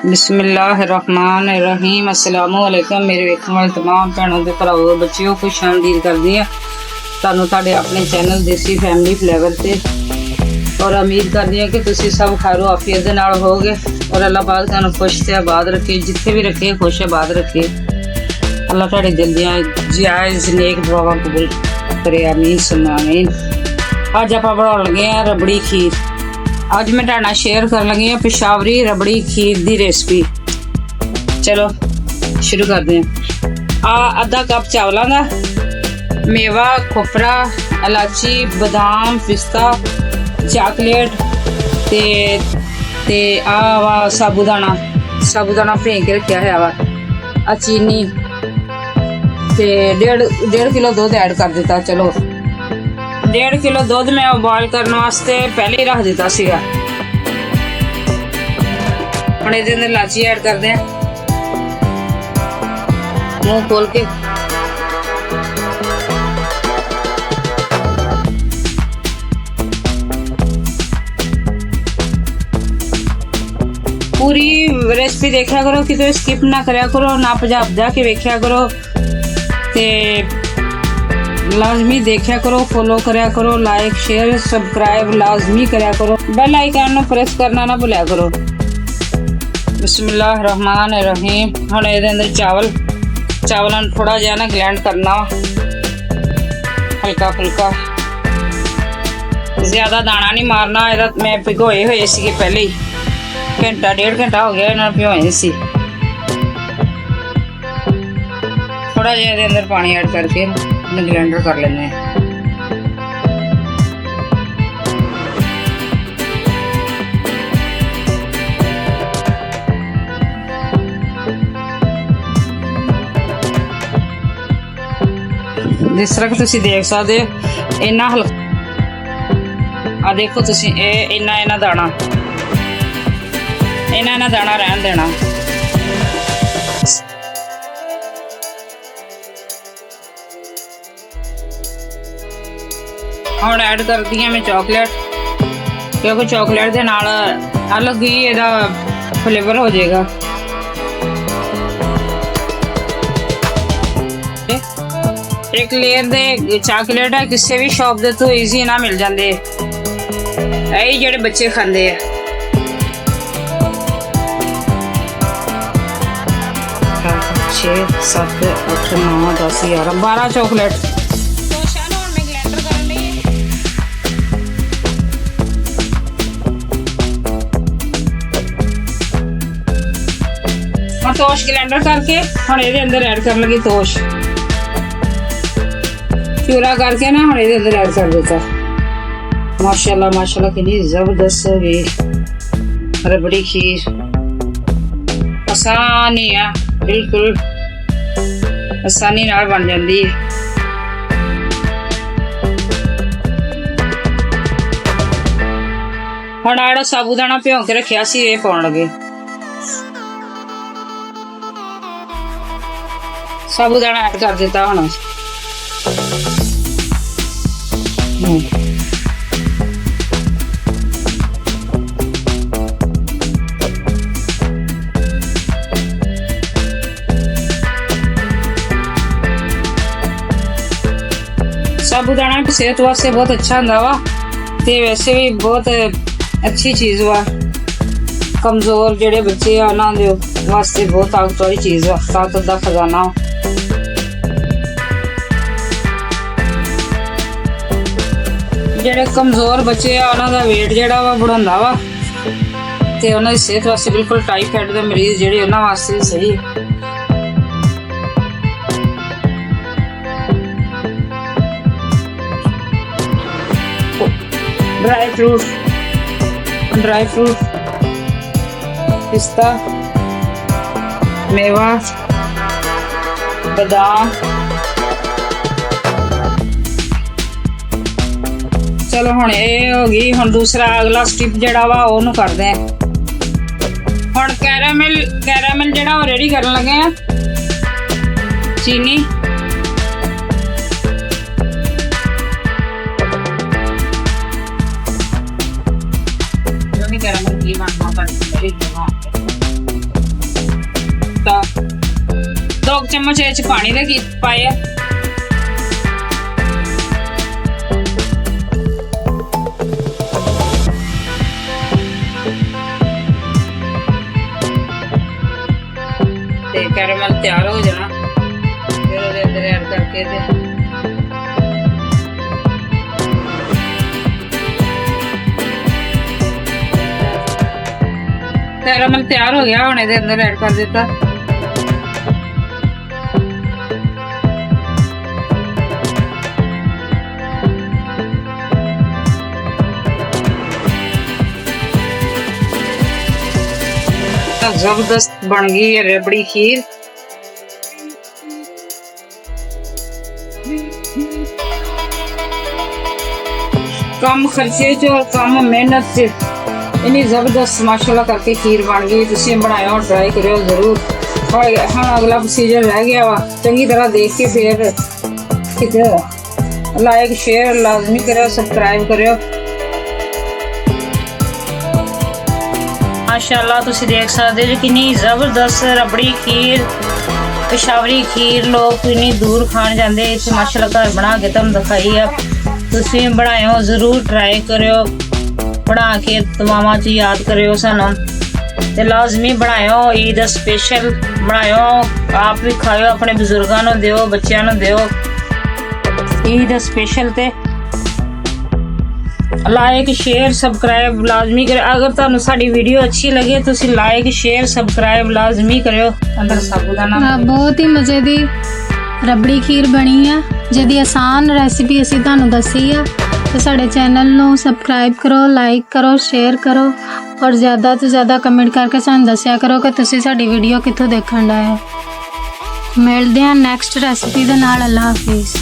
बिस्मिल्लाहिर्रहमानिर्रहीम अस्सलामुअलैकुम। मेरे वेखण वाले तमाम भैनों के भरावो बच्चियों खुश आमदीद करदी हां तुहानू तुहाडे अपने चैनल देसी फैमिली फ्लेवर से। और उम्मीद करदी हां कि तुसीं सब खैरो आफियत दे नाल होगे और अल्लाह पाक तुहानू खुश ते आबाद रखे, जिथे भी रखे खुश आबाद रखे। अल्लाह तुहाडे दिल दियां जायज़ नेक दुआवां कबूल करे, आमीन सुम्मा आमीन। अज आपां बनाउण लगे हां रबड़ी खीर। अज मैं तुहाडे नाल शेयर कर लगी हाँ पेशावरी रबड़ी खीर की रेसिपी। चलो शुरू करते हैं। आधा कप चावलों का, मेवा खोपरा इलायची बादाम पिस्ता चॉकलेट ते वा साबूदाना भें के रखा है वा, चीनी ते 1.5 किलो दूध ऐड कर दिता। चलो 1.5 किलो दूध मैं बॉयल करने वास्ते पहले ही रख दिता सीगा। हुण इहदे अंदर इलायची ऐड करते हैं, मुंह खोल के। पूरी रेसिपी देखा करो, कितने स्किप ना करया करो, ना पंजाब जाके वेख्या करो ते लाजमी देखा करो, फॉलो करया करो, लाइक शेयर सब्सक्राइब लाजमी करया करो, बेल आइकन प्रेस करना ना भुलिया करो। बिस्मिल्लाहिर्रहमानिर्रहीम। हुण इहदे अंदर चावलों थोड़ा जिहा ना ग्लैंड करना, हल्का फुल्का, ज़्यादा दाना नहीं मारना। इहदा मैं भिगोए होए सीगे पहले ही, घंटा 1.5 घंटा हो गया इन्हां भिगोए सी। थोड़ा जिहा इहदे अंदर पानी ऐड करके ग्राइंडर कर लेने हैं। जिस तरह तुसीं देख सकते इन्ना हल्का, आ देखो तुसीं इन्ना दाना रहन देना। हुण ऐड कर दी मैं चॉकलेट, क्योंकि चॉकलेट के नाल अलग ही इहदा फ्लेवर हो जाएगा। एक लेयर दे चॉकलेट है किसी भी शॉप दे तो ईजी ना मिल जाते, यही जेडे बच्चे खाते हैं। 6 7 8 9 10 11 12 चॉकलेट। तोश ग्राइंडर करके हम ये अंदर ऐड कर लगी, तोश चूरा करके ना हम ये अंदर ऐड कर देता। माशाल्लाह माशाल्लाह कितनी जबरदस्त होगी रबड़ी खीर। आसानी है, बिल्कुल आसानी नाल बन जाती है। हुण आड़ा साबूदाना भिगो के रखिया सी ये पाउण लगे। साबूदाना ऐड कर दिता। हुण साबूदाना सेहत वास्ते बहुत अच्छा होंदा वा, ते वैसे भी बहुत अच्छी चीज़ वा। कमज़ोर जेडे बच्चे आ उन्हां दे वास्ते बहुत ताकत वाली चीज़ वा, ताकत दा खजाना। जेडे कमज़ोर बच्चे आ उन्हां दा वेट जेड़ा वा बढ़ाउंदा वा, ते उन्हां दी सेहत वास्ते बिल्कुल टाइफाइड दे मरीज जेडे उन्हां वास्ते सही है। ड्राई फ्रूट पिस्ता मेवा बादाम। चलो हुण ये होगी। हुण दूसरा अगला स्टेप जेड़ा वा ओनू करदे हैं। हुण कैरामल जेड़ा वो रेडी करन लगे हैं। चीनी कैरामल की 2 ਚਮਚ ਇਹ 'ਚ ਪਾਣੀ ਦੇ ਪਾਏ ਆ। ਤੇ ਕੈਰਮਲ ਤਿਆਰ ਹੋ ਜਾਣਾ, ਫਿਰ ਉਹਦੇ ਅੰਦਰ ਐਡ ਕਰਕੇ ਤੇ ਕੈਰਮਲ ਤਿਆਰ ਹੋ ਗਿਆ। ਹੁਣ ਇਹਦੇ ਅੰਦਰ ਐਡ ਕਰ ਦਿੱਤਾ। ਜ਼ਬਰਦਸਤ ਬਣ ਗਈ ਹੈ ਰਬੜੀ ਖੀਰ। कम खर्चे च और कम मेहनत से इन्नी जबरदस्त माशाल्लाह करके खीर बन गई। तुसीं बनाया और ट्राई करियो जरूर। और हाँ अगला प्रोसीजर रह गया वा, चंगी तरह देख के फिर किते लाइक शेयर लाजमी करो, सब्सक्राइब करियो। माशाल्लाह तुसीं देख सकदे हो कितनी जबरदस्त रबड़ी खीर, पेशावरी खीर लोग इन्नी दूर खान जाते, इस माशाल्लाह घर बना के तुहानूं दिखाई है। तुसीं बनाओ जरूर, ट्राई करियो, बना के दुआवां च याद करियो सानूं ते लाजमी बनाओ। ईद स्पेशल बनाओ, आप भी खाओ, अपने बजुर्गों नूं दिओ, बच्चों नूं दिओ। ईद स्पेशल ते लाइक शेयर सब्सक्राइब लाजमी करो। अगर तुहानूं साडी वीडियो अच्छी लगे तुसीं लाइक शेयर सब्सक्राइब लाजमी करियो। अंदर साबूदाना बहुत ही मज़े दी रबड़ी खीर बनी है, जिहदी आसान रेसिपी असीं तुहानूं दसी है। तो साडे चैनल नूं सबसक्राइब करो, लाइक करो, शेयर करो और ज़्यादा तो ज़्यादा कमेंट करके सानूं दस्सिया करो कि तुसीं साडी वीडियो कित्थों देखण डए हो। मिलदे हां नैक्सट रेसिपी दे नाल। अल्लाह हाफिज़।